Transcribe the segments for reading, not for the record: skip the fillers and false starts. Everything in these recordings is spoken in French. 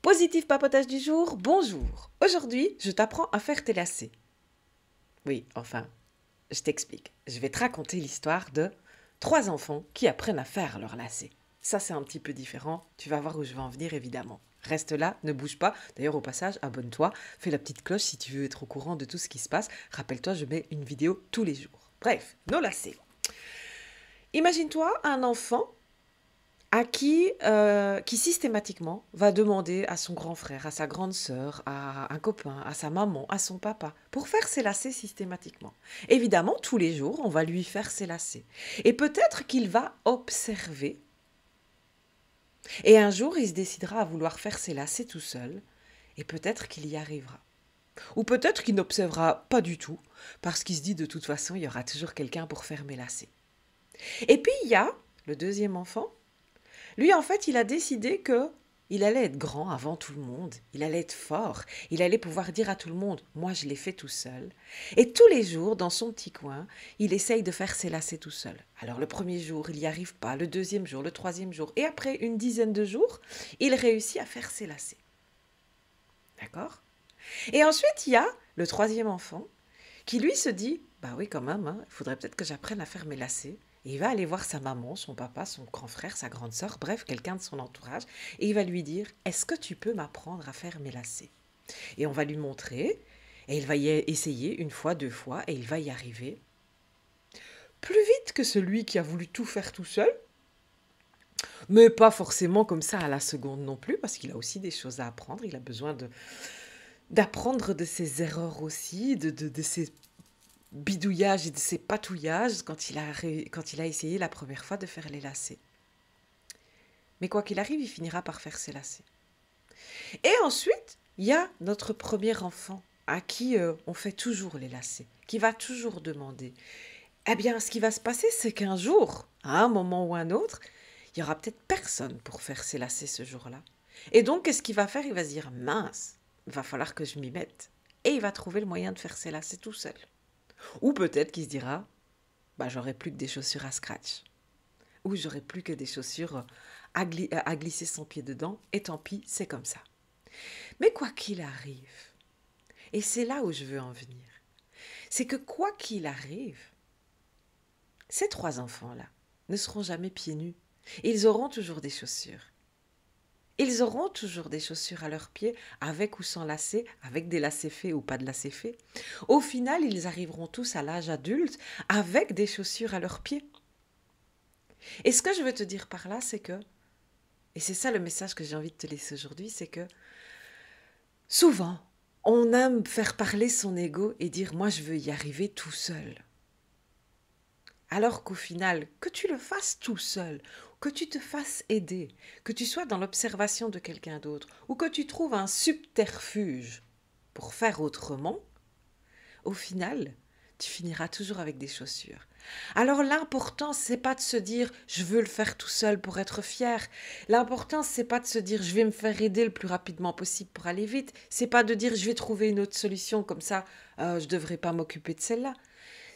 Positif papotage du jour, bonjour. Aujourd'hui, je t'apprends à faire tes lacets. Oui, enfin, je t'explique. Je vais te raconter l'histoire de 3 enfants qui apprennent à faire leurs lacets. Ça, c'est un petit peu différent. Tu vas voir où je vais en venir, évidemment. Reste là, ne bouge pas. D'ailleurs, au passage, abonne-toi. Fais la petite cloche si tu veux être au courant de tout ce qui se passe. Rappelle-toi, je mets une vidéo tous les jours. Bref, nos lacets. Imagine-toi un enfant qui systématiquement va demander à son grand frère, à sa grande sœur, à un copain, à sa maman, à son papa, pour faire ses lacets systématiquement. Évidemment, tous les jours, on va lui faire ses lacets. Et peut-être qu'il va observer, et un jour, il se décidera à vouloir faire ses lacets tout seul, et peut-être qu'il y arrivera. Ou peut-être qu'il n'observera pas du tout, parce qu'il se dit de toute façon, il y aura toujours quelqu'un pour faire mes lacets. Et puis, il y a le deuxième enfant. Lui, en fait, il a décidé que il allait être grand avant tout le monde, il allait être fort, il allait pouvoir dire à tout le monde, moi je l'ai fait tout seul. Et tous les jours, dans son petit coin, il essaye de faire ses lacets tout seul. Alors le premier jour, il n'y arrive pas, le deuxième jour, le troisième jour, et après une dizaine de jours, il réussit à faire ses lacets. D'accord? Et ensuite, il y a le troisième enfant qui lui se dit, bah oui quand même, il faudrait peut-être que j'apprenne à faire mes lacets. Et il va aller voir sa maman, son papa, son grand frère, sa grande sœur, bref, quelqu'un de son entourage, et il va lui dire, est-ce que tu peux m'apprendre à faire mes lacets? Et on va lui montrer, et il va y essayer une fois, deux fois, et il va y arriver plus vite que celui qui a voulu tout faire tout seul, mais pas forcément comme ça à la seconde non plus, parce qu'il a aussi des choses à apprendre, il a besoin d'apprendre de ses erreurs aussi, de ses bidouillages et de ses patouillages quand il a essayé la première fois de faire les lacets. Mais quoi qu'il arrive, il finira par faire ses lacets. Et ensuite, il y a notre premier enfant à qui on fait toujours les lacets, qui va toujours demander. Eh bien, ce qui va se passer, c'est qu'un jour, à un moment ou un autre, il y aura peut-être personne pour faire ses lacets ce jour-là. Et donc, qu'est-ce qu'il va faire? Il va se dire, mince, il va falloir que je m'y mette. Et il va trouver le moyen de faire ses lacets tout seul. Ou peut-être qu'il se dira, bah, j'aurai plus que des chaussures à scratch. Ou j'aurai plus que des chaussures à glisser son pied dedans. Et tant pis, c'est comme ça. Mais quoi qu'il arrive, et c'est là où je veux en venir, c'est que quoi qu'il arrive, ces 3 enfants-là ne seront jamais pieds nus. Ils auront toujours des chaussures. Ils auront toujours des chaussures à leurs pieds, avec ou sans lacets, avec des lacets faits ou pas de lacets faits. Au final, ils arriveront tous à l'âge adulte avec des chaussures à leurs pieds. Et ce que je veux te dire par là, c'est que, et c'est ça le message que j'ai envie de te laisser aujourd'hui, c'est que souvent, on aime faire parler son ego et dire « moi je veux y arriver tout seul ». Alors qu'au final, que tu le fasses tout seul, que tu te fasses aider, que tu sois dans l'observation de quelqu'un d'autre, ou que tu trouves un subterfuge pour faire autrement, au final, tu finiras toujours avec des chaussures. Alors l'important, c'est pas de se dire « je veux le faire tout seul pour être fier ». L'important, c'est pas de se dire « je vais me faire aider le plus rapidement possible pour aller vite ». C'est pas de dire « je vais trouver une autre solution, comme ça, je devrais pas m'occuper de celle-là ».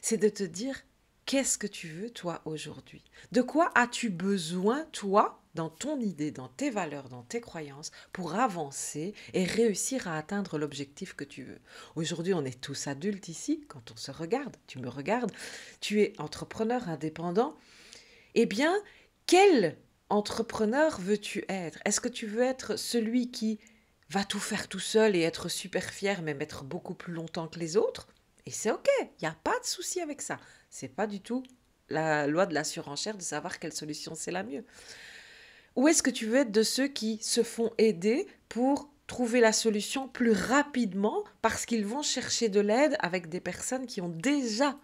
C'est de te dire qu'est-ce que tu veux, toi, aujourd'hui? De quoi as-tu besoin, toi, dans ton idée, dans tes valeurs, dans tes croyances, pour avancer et réussir à atteindre l'objectif que tu veux? Aujourd'hui, on est tous adultes ici, quand on se regarde, tu me regardes, tu es entrepreneur indépendant. Eh bien, quel entrepreneur veux-tu être? Est-ce que tu veux être celui qui va tout faire tout seul et être super fier, mais mettre beaucoup plus longtemps que les autres? Et c'est ok, il n'y a pas de souci avec ça. C'est pas du tout la loi de la surenchère de savoir quelle solution c'est la mieux. Ou est-ce que tu veux être de ceux qui se font aider pour trouver la solution plus rapidement parce qu'ils vont chercher de l'aide avec des personnes qui ont déjà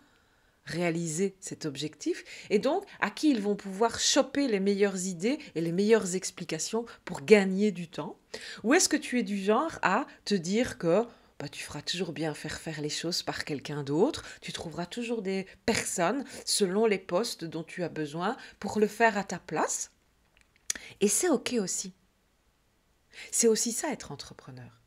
réalisé cet objectif et donc à qui ils vont pouvoir choper les meilleures idées et les meilleures explications pour gagner du temps? Ou est-ce que tu es du genre à te dire que bah, tu feras toujours bien faire les choses par quelqu'un d'autre, tu trouveras toujours des personnes selon les postes dont tu as besoin pour le faire à ta place? Et c'est ok aussi. C'est aussi ça être entrepreneur.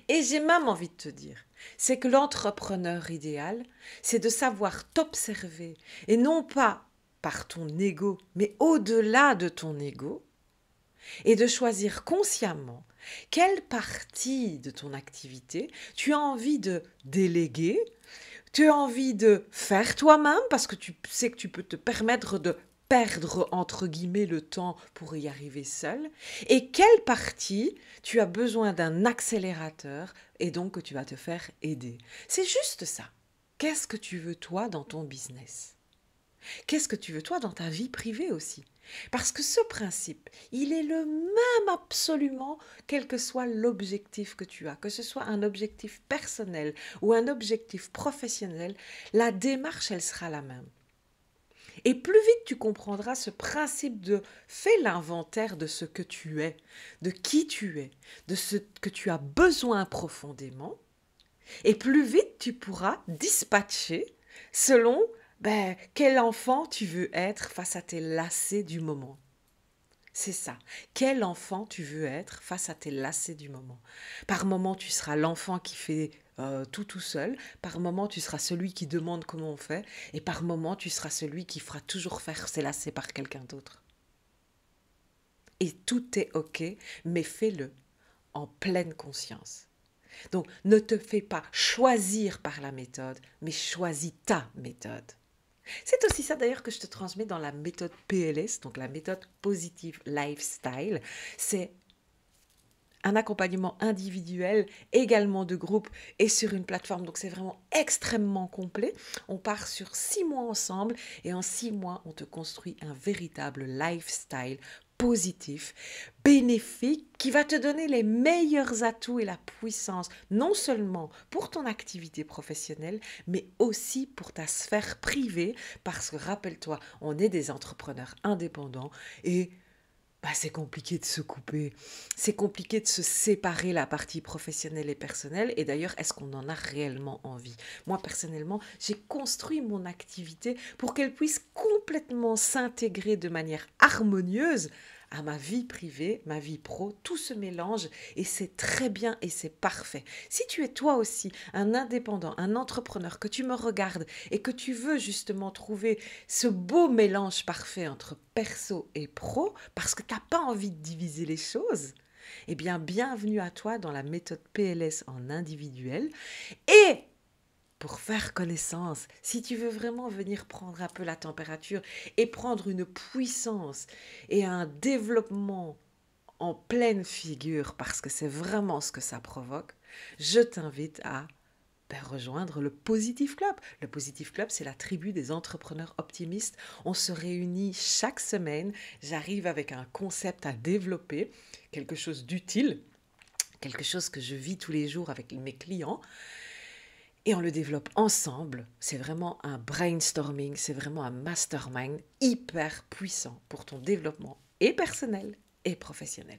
Et j'ai même envie de te dire, c'est que l'entrepreneur idéal, c'est de savoir t'observer, et non pas par ton ego, mais au-delà de ton ego, et de choisir consciemment quelle partie de ton activité tu as envie de déléguer, tu as envie de faire toi-même parce que tu sais que tu peux te permettre de perdre entre guillemets le temps pour y arriver seul, et quelle partie tu as besoin d'un accélérateur et donc que tu vas te faire aider. C'est juste ça. Qu'est-ce que tu veux toi dans ton business? Qu'est-ce que tu veux toi dans ta vie privée aussi? Parce que ce principe, il est le même absolument, quel que soit l'objectif que tu as, que ce soit un objectif personnel ou un objectif professionnel, la démarche, elle sera la même. Et plus vite tu comprendras ce principe de fais l'inventaire de ce que tu es, de qui tu es, de ce que tu as besoin profondément, et plus vite tu pourras dispatcher selon quel enfant tu veux être face à tes lacets du moment. C'est ça. Quel enfant tu veux être face à tes lacets du moment. Par moment, tu seras l'enfant qui fait tout seul. Par moment, tu seras celui qui demande comment on fait. Et par moment, tu seras celui qui fera toujours faire ses lacets par quelqu'un d'autre. Et tout est OK, mais fais-le en pleine conscience. Donc, ne te fais pas choisir par la méthode, mais choisis ta méthode. C'est aussi ça d'ailleurs que je te transmets dans la méthode PLS, donc la méthode Positive Lifestyle. C'est un accompagnement individuel, également de groupe et sur une plateforme. Donc c'est vraiment extrêmement complet. On part sur 6 mois ensemble et en 6 mois, on te construit un véritable lifestyle positif, bénéfique, qui va te donner les meilleurs atouts et la puissance, non seulement pour ton activité professionnelle, mais aussi pour ta sphère privée, parce que rappelle-toi, on est des entrepreneurs indépendants et c'est compliqué de se couper, c'est compliqué de se séparer la partie professionnelle et personnelle. Et d'ailleurs, est-ce qu'on en a réellement envie? Moi, personnellement, j'ai construit mon activité pour qu'elle puisse complètement s'intégrer de manière harmonieuse à ma vie privée, ma vie pro, tout se mélange et c'est très bien et c'est parfait. Si tu es toi aussi un indépendant, un entrepreneur, que tu me regardes et que tu veux justement trouver ce beau mélange parfait entre perso et pro, parce que tu n'as pas envie de diviser les choses, eh bien, bienvenue à toi dans la méthode PLS en individuel. Et pour faire connaissance, si tu veux vraiment venir prendre un peu la température et prendre une puissance et un développement en pleine figure, parce que c'est vraiment ce que ça provoque, je t'invite à rejoindre le Positive Club. Le Positive Club, c'est la tribu des entrepreneurs optimistes. On se réunit chaque semaine. J'arrive avec un concept à développer, quelque chose d'utile, quelque chose que je vis tous les jours avec mes clients. Et on le développe ensemble. C'est vraiment un brainstorming, c'est vraiment un mastermind hyper puissant pour ton développement et personnel et professionnel.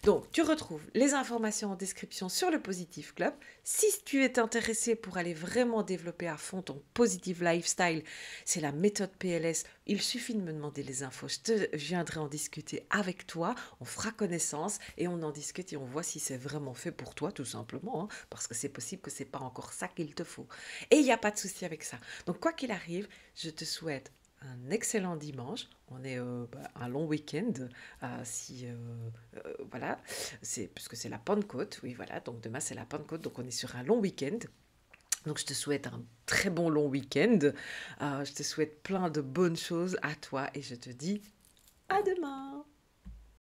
Donc, tu retrouves les informations en description sur le Positive Club. Si tu es intéressé pour aller vraiment développer à fond ton Positive Lifestyle, c'est la méthode PLS. Il suffit de me demander les infos. Je viendrai en discuter avec toi. On fera connaissance et on en discute et on voit si c'est vraiment fait pour toi, tout simplement. Parce que c'est possible que ce n'est pas encore ça qu'il te faut. Et il n'y a pas de souci avec ça. Donc, quoi qu'il arrive, je te souhaite un excellent dimanche. On est un long week-end, voilà, puisque c'est la Pentecôte, oui voilà, donc demain c'est la Pentecôte, donc on est sur un long week-end. Donc je te souhaite un très bon long week-end, je te souhaite plein de bonnes choses à toi et je te dis à demain.